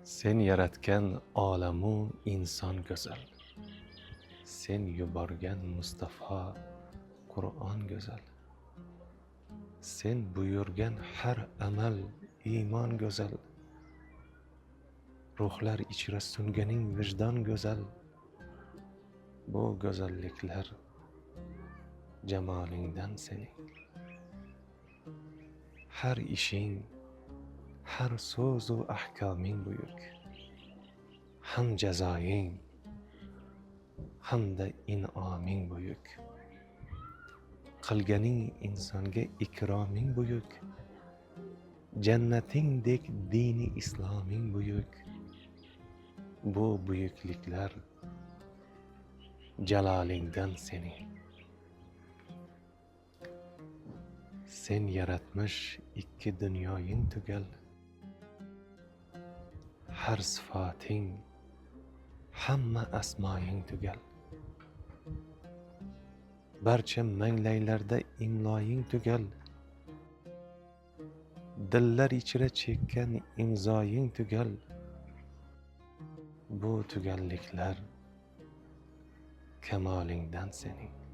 Sen yaratgan olamu inson go'zal. Sen yuborgan Mustafa Qur'on go'zal. Sen buyurgan har amal iymon go'zal. Ruhlar ichra sunganing vijdon go'zal. Bu go'zalliklar jamolingdan sening. Har ishing, har so'zu ahkoming buyuk. Ham jazoing, hamda in'oming buyuk. Qilganing insonga ikroming buyuk. Jannatingdek dini isloming buyuk. Bu buyukliklar jalolingdan sening. Sen yaratmish ikki dunyoying tugal. Har sifating, hamma asmoying tugal. Barcha manglaylarda imloying tugal. Dillar ichra chekkan imzoying tugal. Bu tugalliklar kamolingdan sening.